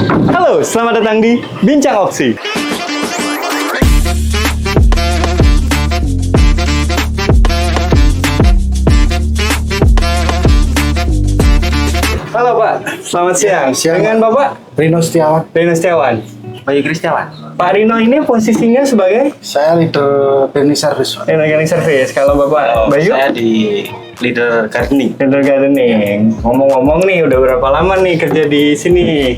Halo, selamat datang di Bincang Oksi. Halo Pak, selamat siang. Siang. Dengan Bapak Rino Setiawan. Rino Setiawan. Bayu Kristiawan. Pak Rino ini posisinya sebagai Saya leader cleaning service, Pak. cleaning service. Kalau Bapak Bayu, Saya di leader gardening. leader gardening. Ngomong-ngomong nih, udah berapa lama nih kerja di sini?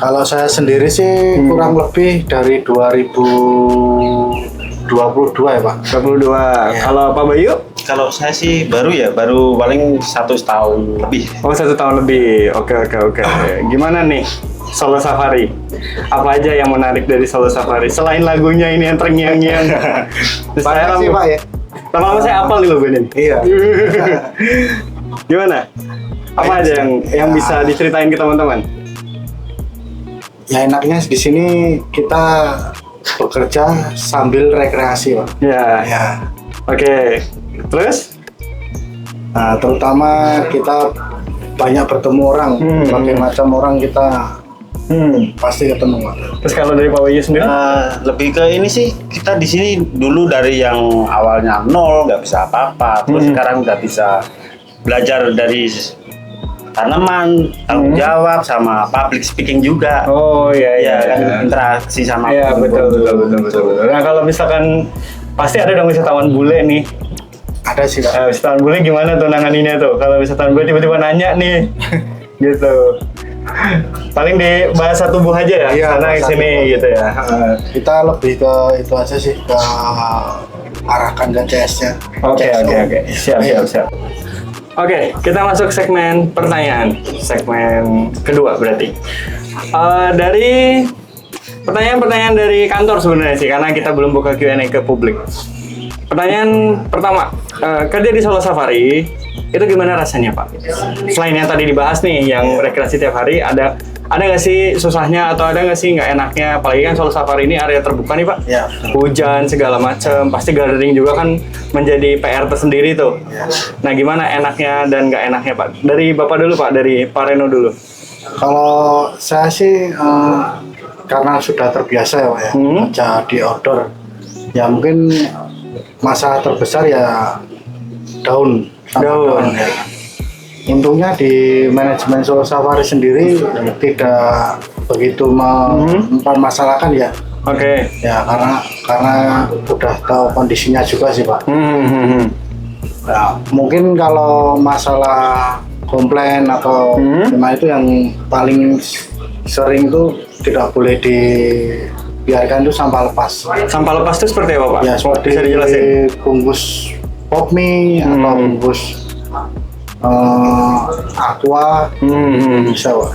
Kalau saya sendiri sih kurang lebih dari 2022 ya, Pak. 22. Ya. Kalau Pak Bayu? Kalau saya sih baru paling 1 tahun lebih. Oh, 1 tahun lebih. Oke. Gimana nih Solo Safari? Apa aja yang menarik dari Solo Safari? Selain lagunya ini yang terngiang-ngiang. Banyak sih, Pak, ya. Lama-lama saya hafal nih lagunya. Iya. Gimana? Apa aja yang bisa diceritain ke teman-teman? Ya enaknya di sini kita bekerja sambil rekreasi, Pak. Ya. Ya. Oke. Terus? Nah, terutama kita banyak bertemu orang, berbagai macam orang kita pasti ketemu, Pak. Terus kalau dari Pak Bayu sendiri? Lebih ke ini sih, kita di sini dulu dari yang awalnya nol, nggak bisa apa-apa, terus sekarang udah bisa belajar dari tanaman, tanggung jawab, sama public speaking juga. Oh iya. Kan interaksi sama Iya, betul. Nah, kalau misalkan pasti ada dong wisatawan bule nih. Ada sih, Pak. Wisatawan bule gimana tuh nanganinnya tuh? Kalau wisatawan bule tiba-tiba nanya nih, gitu. Paling dibahasa tubuh aja ya, Iya, sana ke bahasa sini tubuh. gitu ya. Kita lebih ke itu aja sih, ke arahkan ke CS-nya. Oke. Siap. Oke, kita masuk segmen pertanyaan. Segmen kedua berarti. Dari pertanyaan-pertanyaan dari kantor sebenarnya sih, karena kita belum buka Q&A ke publik. Pertanyaan pertama, kerja di Solo Safari itu gimana rasanya Pak? Selain yang tadi dibahas nih, yang rekreasi tiap hari, ada nggak sih susahnya atau ada nggak sih nggak enaknya? Apalagi kan Solo Safari ini area terbuka nih Pak. Ya. Hujan segala macam, pasti gardening juga kan menjadi PR tersendiri tuh. Nah, gimana enaknya dan nggak enaknya Pak? Dari Bapak dulu Pak, dari Pak Reno dulu. Kalau saya sih karena sudah terbiasa ya, Pak, ya, kerja di outdoor, ya mungkin masalah terbesar ya daun. Ya. Untungnya di manajemen Solo Safari sendiri tidak begitu mempermasalahkan ya. Oke. Ya karena udah tahu kondisinya juga sih, Pak. Nah, mungkin kalau masalah komplain atau cuma itu yang paling sering itu tidak boleh dibiarkan itu sampah lepas. Sampah lepas itu seperti apa Pak? Ya seperti Bisa dijelasin? bungkus pop mie atau bungkus aqua bisa, Pak.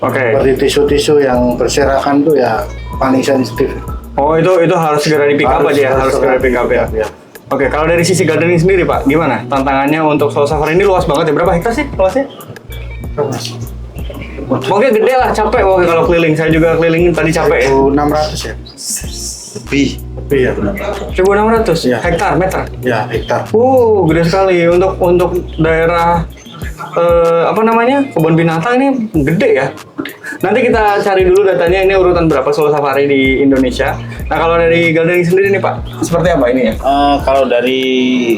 Oke. Seperti tisu-tisu yang berserakan tuh ya paling sensitif. Oh, itu harus segera di pick up aja ya, harus segera di pick up ya. Oke, kalau dari sisi gardening sendiri Pak, gimana? Tantangannya untuk Solo Safari ini luas banget ya. Berapa hektar sih luasnya? Oke, gede lah, capek oke kalau keliling. Saya juga kelilingin tadi capek ya. 1.600 ya. Lebih. Iya. 1.600 Ya. hektar meter. Ya, hektar. Gede sekali untuk daerah apa namanya, kebun binatang ini gede ya. Nanti kita cari dulu datanya, ini urutan berapa Solo Safari di Indonesia. Nah, kalau dari gardening sendiri nih Pak, seperti apa ini ya? Kalau dari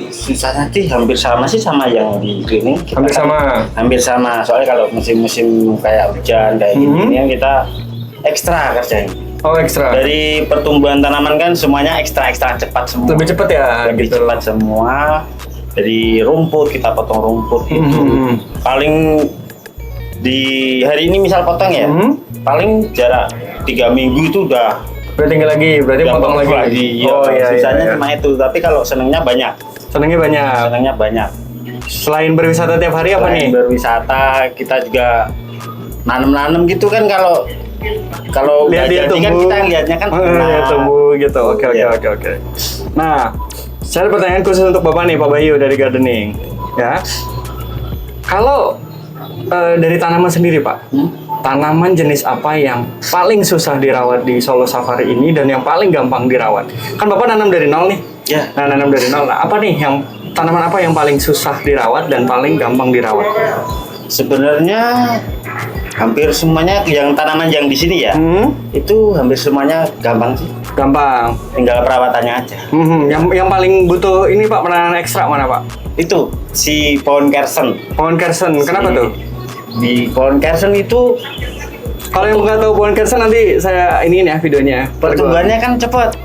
susahnya sih hampir sama sih sama yang di cleaning. Hampir sama. Hampir sama. Soalnya kalau musim-musim kayak hujan kayak gini yang kita ekstra kerjain. Oh, ekstra. Dari pertumbuhan tanaman kan semuanya ekstra cepat semua. Lebih cepat ya, Lebih gitu. cepat semua. Dari rumput kita potong rumput itu paling di hari ini misal potong ya, paling jarak 3 minggu itu udah Tinggi lagi, berarti udah potong lagi. Iya, Oh iya. sisanya iya. cuma itu. Tapi kalau senengnya banyak. Senangnya banyak. Senengnya banyak. Selain berwisata tiap hari apa nih? Selain berwisata kita juga nanem gitu kan kalau Lihat dia nggak jadi kan tumbuh. kita lihatnya kan Lihat tumbuh gitu. Oke. Iya. Nah, saya ada pertanyaan khusus untuk Bapak nih, Pak Bayu dari gardening. Ya. Kalau dari tanaman sendiri, Pak. Tanaman jenis apa yang paling susah dirawat di Solo Safari ini dan yang paling gampang dirawat? Kan Bapak nanam dari nol nih. Ya. Nah, nanam dari nol. Nah, apa nih yang tanaman apa yang paling susah dirawat dan paling gampang dirawat? Sebenarnya hampir semuanya yang tanaman yang di sini ya, itu hampir semuanya gampang sih. Gampang. Tinggal perawatannya aja. Yang paling butuh ini Pak, penanganan ekstra mana Pak? Itu si pohon kersen. Pohon kersen, kenapa tuh? Di pohon kersen itu Kalau yang nggak tahu pohon kersen nanti saya iniin ya videonya. pertumbuhannya kan cepat.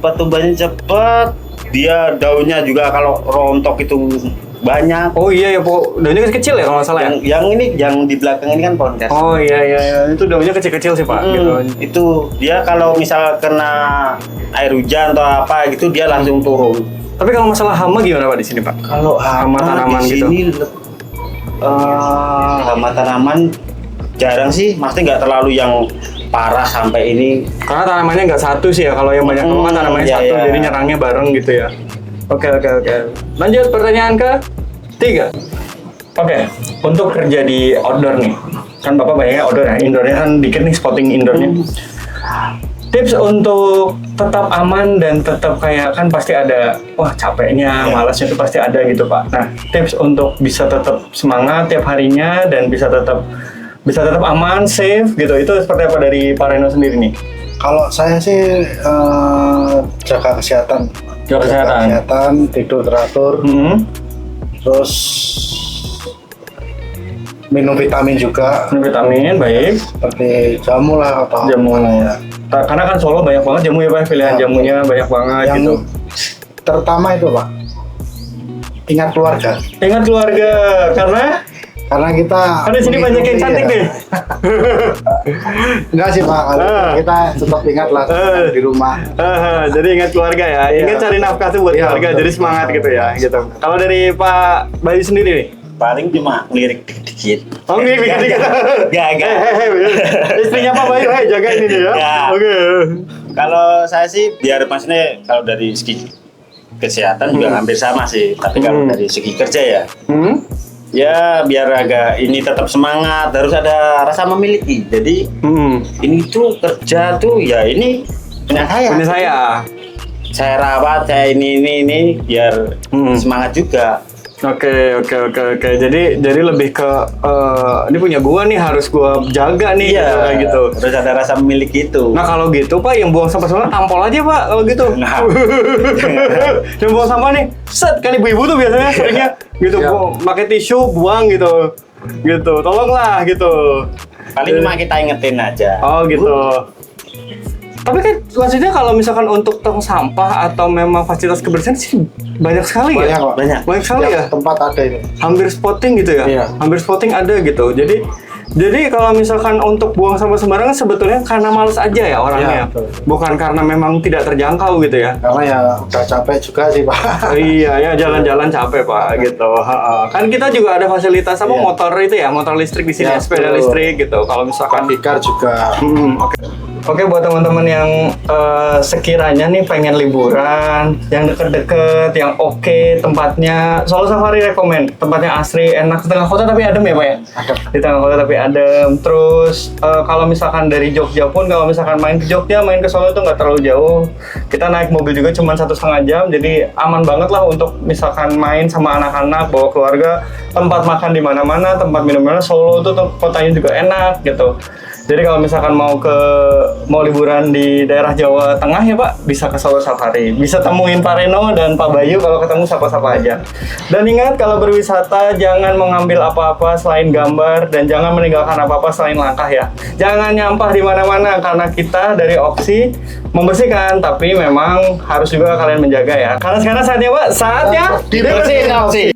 Pertumbuhannya cepat. Dia daunnya juga kalau rontok itu banyak. Oh iya ya, daunnya kecil ya kalau nggak salah ya? Yang ini yang di belakang ini kan pohon kersen. Oh iya, itu daunnya kecil-kecil sih Pak. Gitu. Itu dia kalau misal kena air hujan atau apa gitu dia langsung turun. Tapi kalau masalah hama gimana Pak di sini Pak? Kalau Hama tanaman di gitu. sini hama tanaman jarang sih, maksudnya nggak terlalu yang parah sampai ini. Karena tanamannya nggak satu sih ya, kalau yang banyak kan tanamannya iya, satu, iya. jadi nyerangnya bareng gitu ya. Oke. Lanjut pertanyaan ke-3. Oke, untuk kerja di outdoor nih, kan Bapak banyaknya outdoor ya, indoornya kan dikit nih, spotting indoornya. Tips untuk tetap aman dan tetap kayak kan pasti ada, wah capeknya, malasnya itu pasti ada gitu Pak. Nah, tips untuk bisa tetap semangat tiap harinya dan bisa tetap aman, safe gitu, itu seperti apa dari Pak Reno sendiri nih? Kalau saya sih jaga kesehatan. Jaga kesehatan, tidur teratur, terus minum vitamin juga. Minum vitamin, baik. Seperti jamu lah atau Jamu. ya. Karena kan Solo banyak banget jamu ya Pak, pilihan jamunya banyak banget Yang gitu. terutama itu Pak, ingat keluarga. Ingat keluarga, karena kita di sini banyak yang cantik ya. deh. Enggak sih Pak, kita tetap ingat lah di rumah. Jadi ingat keluarga ya, ingat cari nafkah tuh buat keluarga, betul, jadi semangat gitu ya, gitu. Kalau dari Pak Bayu sendiri nih? Paling cuma lirik dikit. Oh ini dikit. Gak. Istrinya Pak Bayu, jaga ini nih ya. Ya. Oke. Kalau saya sih biar maksudnya kalau dari segi kesehatan juga hampir sama sih. Tapi kalau dari segi kerja ya, ya biar agak ini tetap semangat, harus ada rasa memiliki. Jadi ini tuh kerja tuh ya ini punya saya. Punya saya. Saya rawat, saya ini biar semangat juga. Oke. Jadi lebih ke ini punya gua nih, harus gua jaga nih, kayak gitu. Harus ada rasa memiliki itu. Nah kalau gitu Pak, yang buang sampah sembarangan tampol aja Pak kalau gitu. Nah. Yang buang sampah nih, set kan ibu-ibu tuh biasanya seringnya gitu, pakai tisu buang gitu. Tolonglah gitu. Paling cuma kita ingetin aja. Oh gitu. Tapi kan maksudnya kalau misalkan untuk tong sampah atau memang fasilitas kebersihan sih banyak sekali ya? Banyak. Banyak sekali ya? Tempat ada itu. Hampir spotting gitu ya? Iya. Hampir spotting ada gitu. Jadi kalau misalkan untuk buang sampah sembarangan sebetulnya karena malas aja ya orangnya? Iya, betul. Bukan karena memang tidak terjangkau gitu ya? Karena ya udah capek juga sih Pak. Iya ya, jalan-jalan capek Pak gitu. Kan kita juga ada fasilitas apa motor itu ya, motor listrik di sini, Iya, sepeda betul. listrik gitu. Kalau misalkan Bodyguard juga. Oke, buat teman-teman yang sekiranya nih pengen liburan, yang deket-deket, yang oke tempatnya, Solo Safari rekomend. Tempatnya asri, enak, setengah kota tapi adem ya Pak ya? Adem. Di tengah kota tapi adem. Terus kalau misalkan dari Jogja pun, kalau misalkan main ke Jogja, main ke Solo itu nggak terlalu jauh. Kita naik mobil juga cuma 1,5 jam, jadi aman banget lah untuk misalkan main sama anak-anak, bawa keluarga. Tempat makan di mana-mana, tempat minum-minum. Solo itu kotanya juga enak gitu. Jadi kalau misalkan mau liburan di daerah Jawa Tengah ya Pak, bisa ke Solo Safari. Bisa temuin Pak Reno dan Pak Bayu, kalau ketemu sapa-sapa aja. Dan ingat, kalau berwisata jangan mengambil apa-apa selain gambar dan jangan meninggalkan apa-apa selain langkah ya. Jangan nyampah di mana-mana karena kita dari Opsi membersihkan, tapi memang harus juga kalian menjaga ya. Karena sekarang saatnya Pak, saatnya Dibersihin Opsi.